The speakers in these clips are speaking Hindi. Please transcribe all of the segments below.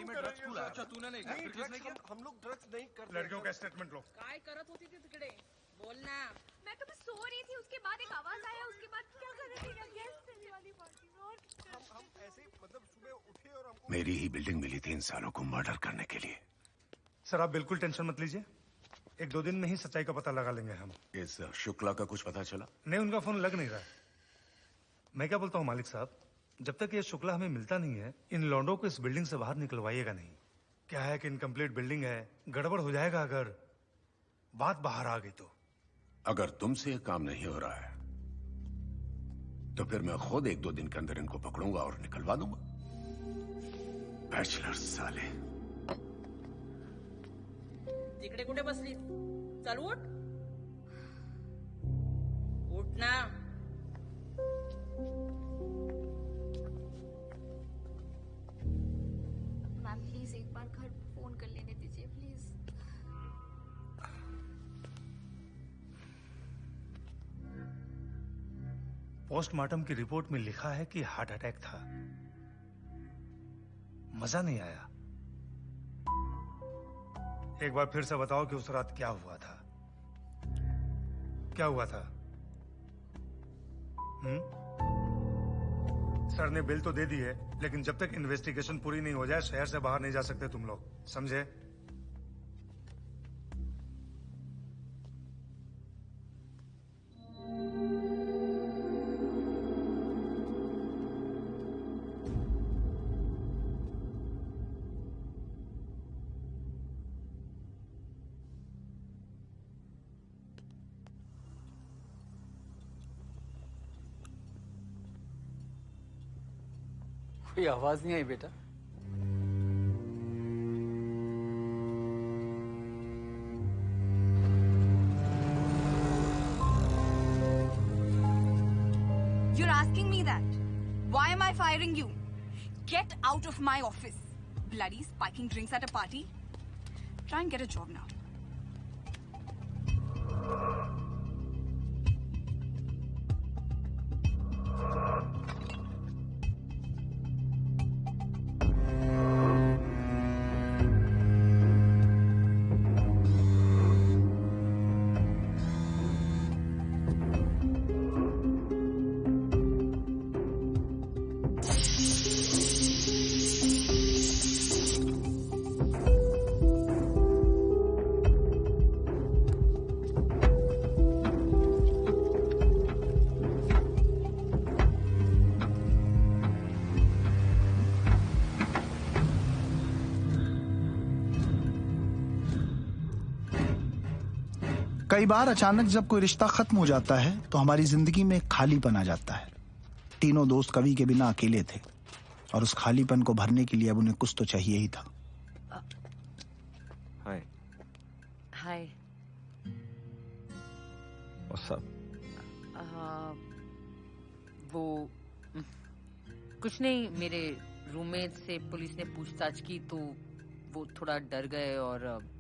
पार्टी में ड्रग्स खुला। अच्छा तूने नहीं किया, फिर किसने किया? हम लोग ड्रग्स नहीं करते। लड़कियों का स्टेटमेंट लो। काय करत होती थी तिकडे? बोलना। मैं तो बस सो रही थी, उसके बाद एक आवाज आया, उसके बाद क्या कर रहे थे? गेस्ट वाली पार्टी में और हम ऐसे मतलब सुबह उठे और हमको मेरी ही बिल्डिंग मिली थी इन सालों को मर्डर करने के लिए। सर आप बिल्कुल टेंशन मत लीजिए, 1-2 दिन में ही सच्चाई का पता लगा लेंगे हम। इस शुक्ला का कुछ पता चला? नहीं, उनका फोन लग नहीं रहा है। मैं क्या बोलता हूँ मालिक साहब, जब तक ये शुक्ला हमें मिलता नहीं है, इन लौंडों को इस बिल्डिंग से बाहर निकलवाइएगा नहीं। क्या है कि इनकम्प्लीट बिल्डिंग है, गड़बड़ हो जाएगा अगर बात बाहर आ गई तो। अगर तुमसे ये काम नहीं हो रहा है तो फिर मैं खुद 1-2 दिन के अंदर इनको पकड़ूंगा और निकलवा दूंगा। बैचलर साले। तिकडे कुठे बसली? चल उठ. उठ ना. मैम प्लीज एक बार घर फोन कर लेने दीजिए प्लीज। पोस्टमार्टम की रिपोर्ट में लिखा है कि हार्ट अटैक था। मजा नहीं आया। एक बार फिर से बताओ कि उस रात क्या हुआ था? क्या हुआ था? सर ने बिल तो दे दी है, लेकिन जब तक इन्वेस्टिगेशन पूरी नहीं हो जाए शहर से बाहर नहीं जा सकते तुम लोग, समझे? कोई आवाज नहीं आई बेटा। You're asking me that? Why am I firing you? Get out of my office. Bloody spiking drinks at a party. Try and get a job now. कई बार अचानक जब कोई रिश्ता खत्म हो जाता है तो हमारी जिंदगी में एक खालीपन आ जाता है। तीनों दोस्त कवि के बिना अकेले थे और उस खालीपन को भरने के लिए अब उन्हें कुछ तो चाहिए ही था। Hi hi. What's up? वो कुछ नहीं, मेरे रूममेट से पुलिस ने पूछताछ की तो वो थोड़ा डर गए और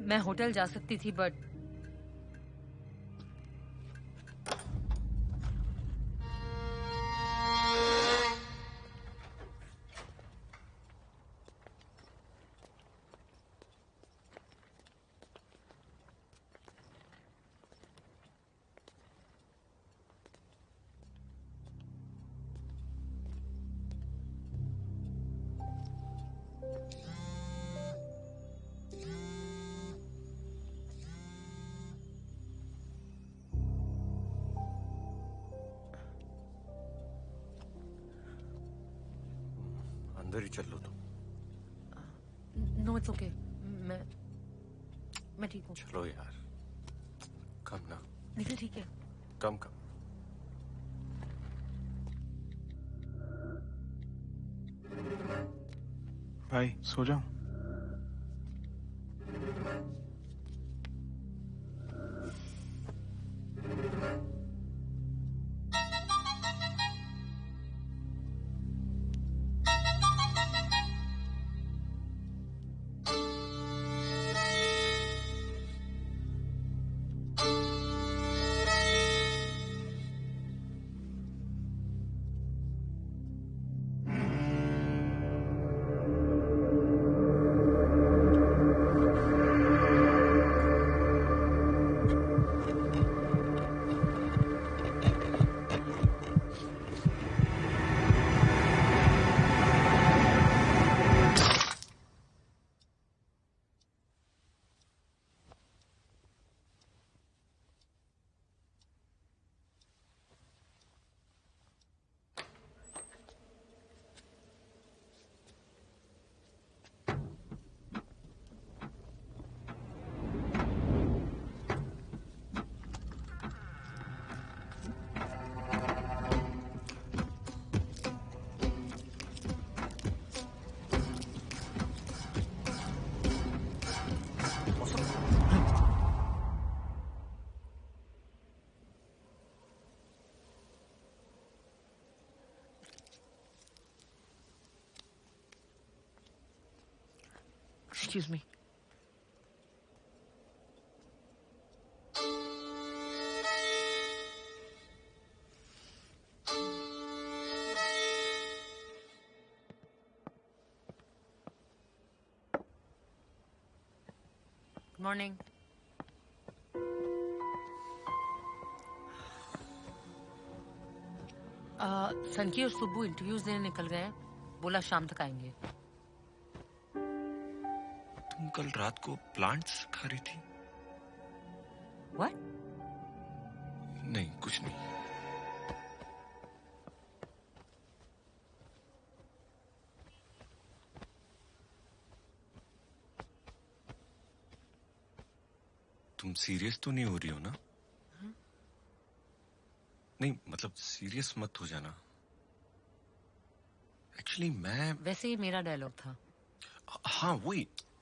मैं होटल जा सकती थी बट अंदर ही चल लो तुम। नो इट्स ओके, मैं ठीक हूँ। चलो यार, कम ना। निखिल ठीक है? कम। भाई सो जाओ। Excuse me. Good morning. सनकी और सुब्बू इंटरव्यूज देने निकल गए हैं। बोला शाम तक आएंगे। तुम कल रात को प्लांट्स खा रही थी? What? नहीं, कुछ नहीं। तुम सीरियस तो नहीं हो रही हो ना? नहीं, मतलब सीरियस मत हो जाना। एक्चुअली मैं वैसे ही मेरा डायलॉग था। हाँ,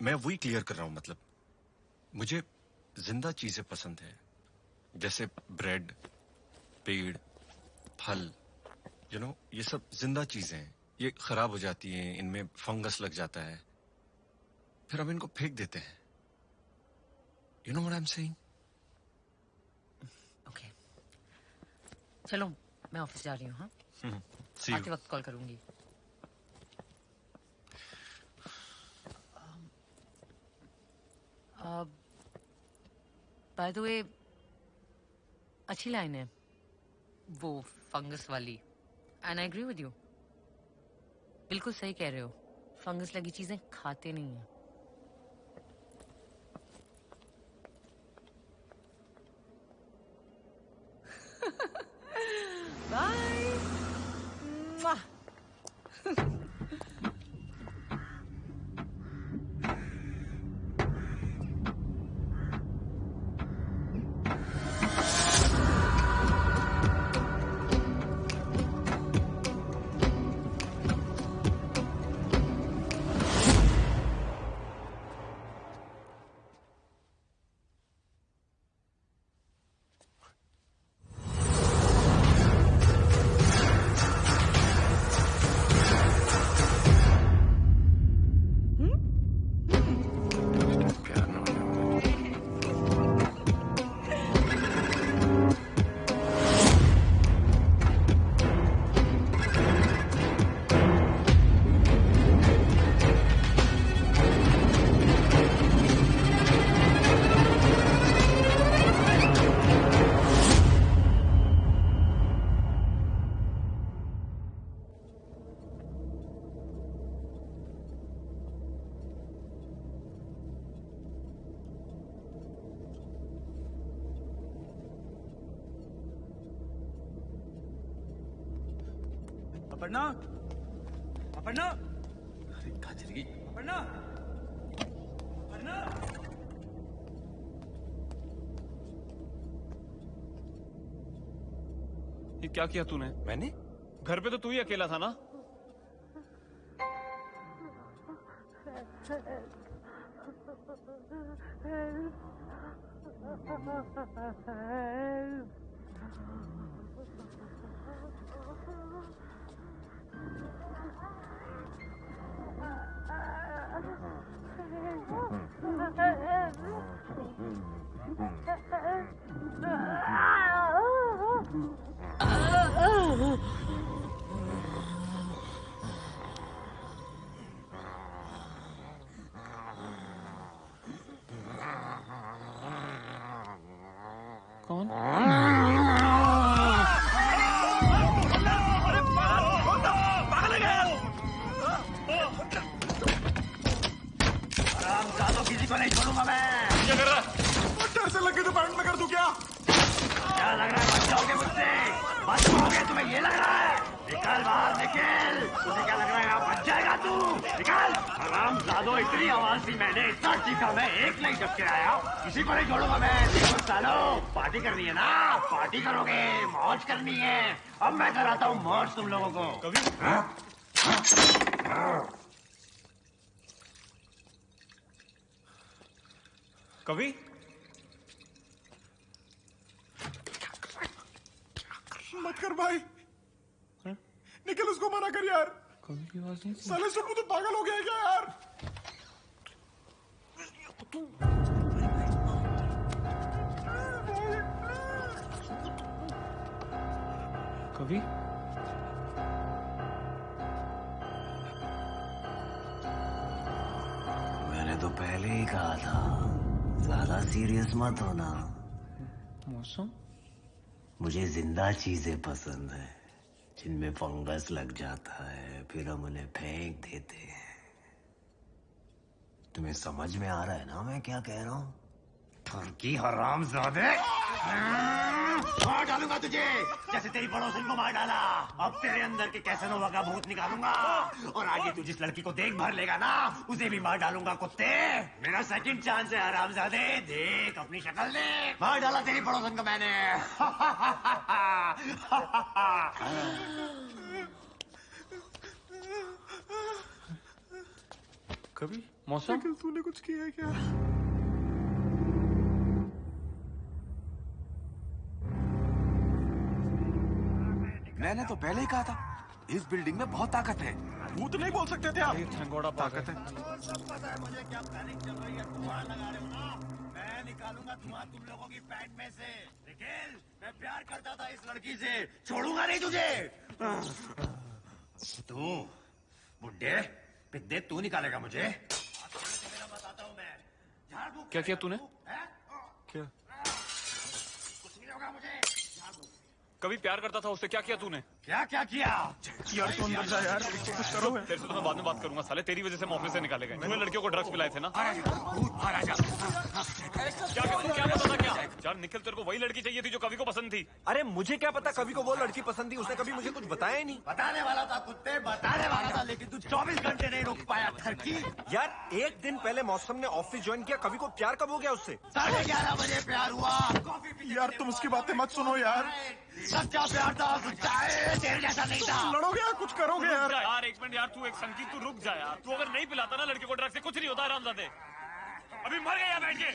मैं वही क्लियर कर रहा हूँ। मतलब मुझे जिंदा चीजें पसंद है, जैसे ब्रेड, पेड़, फल, ये सब जिंदा चीजें हैं। ये खराब हो जाती हैं, इनमें फंगस लग जाता है, फिर हम इनको फेंक देते हैं। You know what I'm saying? Okay, चलो मैं ऑफिस जा रही हूँ। हाँ, See you. आते वक्त कॉल करूंगी। बाय द वे, अच्छी लाइन है वो फंगस वाली। And I agree with you. बिल्कुल सही कह रहे हो, फंगस लगी चीजें खाते नहीं हैं। बाय। अपर्णा, अपर्णा, अरे कहाँ चली गई? अपर्णा, अपर्णा। ये क्या किया तूने? मैंने? घर पे तो तू ही अकेला था ना? किसी को नहीं छोड़ूंगा मैं। क्या कर रहा है? डर से लगे तो पैंट में कर दूं क्या? क्या लग रहा है बच जाओगे मुझसे? बच पाओगे तुम्हें ये लग रहा है? निकल बाहर निकल। तुझे क्या लग रहा है यहाँ बच जाएगा तू? निकल। हरामजादो, इतनी आवाज थी मैंने, इतना चीखा मैं, एक नहीं जब के आया। किसी को नहीं छोड़ूंगा मैं। देखो सालो, पार्टी करनी है ना? पार्टी करोगे, मौज करनी है। अब मैं कराता हूँ मौज तुम लोगों को। कभी कभी मत कर भाई। निकल, उसको मना कर यार। कभी की आवाज नहीं थी। साले सुबह तो पागल हो गया है क्या यार? कवि मैंने तो पहले ही कहा था ज्यादा सीरियस मत होना। मौसम मुझे जिंदा चीजें पसंद है जिनमें फंगस लग जाता है, फिर हम उन्हें फेंक देते हैं। तुम्हें समझ में आ रहा है ना मैं क्या कह रहा हूँ? ठरकी हरामजादे, मार डालूंगा तुझे जैसे तेरी पड़ोसन को मार डाला। अब तेरे अंदर के कैसनोवा का भूत निकालूंगा और आगे तू जिस लड़की को देख भर लेगा ना उसे भी मार डालूंगा। कुत्ते, मेरा सेकंड चांस है हरामजादे, देख अपनी शक्ल देख। मार डाला तेरी पड़ोसन को मैंने। कवि मौसम तूने कुछ किया है क्या? मैंने तो पहले ही कहा था इस बिल्डिंग में बहुत ताकत है। भूत नहीं बोल सकते थे आप। थैंक ताकत है। सब पता है मुझे क्या प्लानिंग चल रही है। धुआं लगा रहे हो ना, मैं निकालूंगा धुआं तुम लोगों की पैंट में से। निखिल, मैं प्यार करता था इस लड़की से, छोड़ूंगा नहीं तुझे। तू बुड्ढे पिद्दे, तू निकालेगा मुझे? बताता हूँ मैं। झाड़ फूक क्या किया तूने? क्या? कुछ नहीं होगा मुझे। कभी प्यार करता था उससे, क्या किया तूने? क्या क्या किया? यार तो अंदर जा यार, कुछ करो। तेरे से तो मैं बाद में बात करूंगा साले, तेरी वजह से हम ऑफिस से निकाले गए। तूने लड़कियों को ड्रग्स पिलाए थे ना? क्या पता था क्या? यार निखिल, तेरे को वही लड़की चाहिए थी जो कवि को पसंद थी। अरे मुझे क्या पता कवि को वो लड़की पसंद थी, उसने कभी मुझे कुछ बताया ही नहीं। बताने वाला था कुत्ते, बताने वाला था, लेकिन तू 24 घंटे नहीं रुक पाया ठरकी। यार एक दिन पहले मौसम ने ऑफिस ज्वाइन किया, कवि को प्यार कब हो गया उससे? 11:30 बजे प्यार हुआ। यार तुम उसकी बातें मत सुनो यार। सच्चा प्यार था, सच्चा है, तेरे जैसा नहीं था। लड़ोगे या कुछ करोगे यार? यार एक मिनट यार, तू एक संगीत, तू रुक जा यार। तू अगर नहीं पिलाता ना लड़की को ड्रग्स से कुछ नहीं होता हरामजादे। अभी मर गया बैठ के।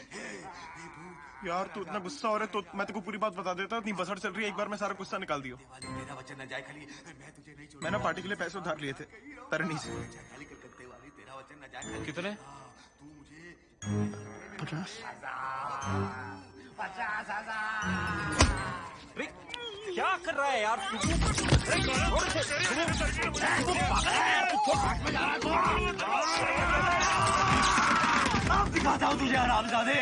यार तू इतना गुस्सा हो रहा है तो मैं तेको पूरी बात बता देता। इतनी बसड़ चल रही है, एक बार में सारा गुस्सा निकाल दियो। मेरा वचन न जाए खाली, मैं तुझे नहीं छोड़ूंगा। मैंने पार्टी के लिए पैसे उधार लिए थे तरनी से। खाली कलकत्ते वाली, तेरा वचन न जाए खाली। कितने? तू मुझे 50। 50,000। क्या कर रहा है यार? अब दिखाता हूँ तुझे हरामजादे।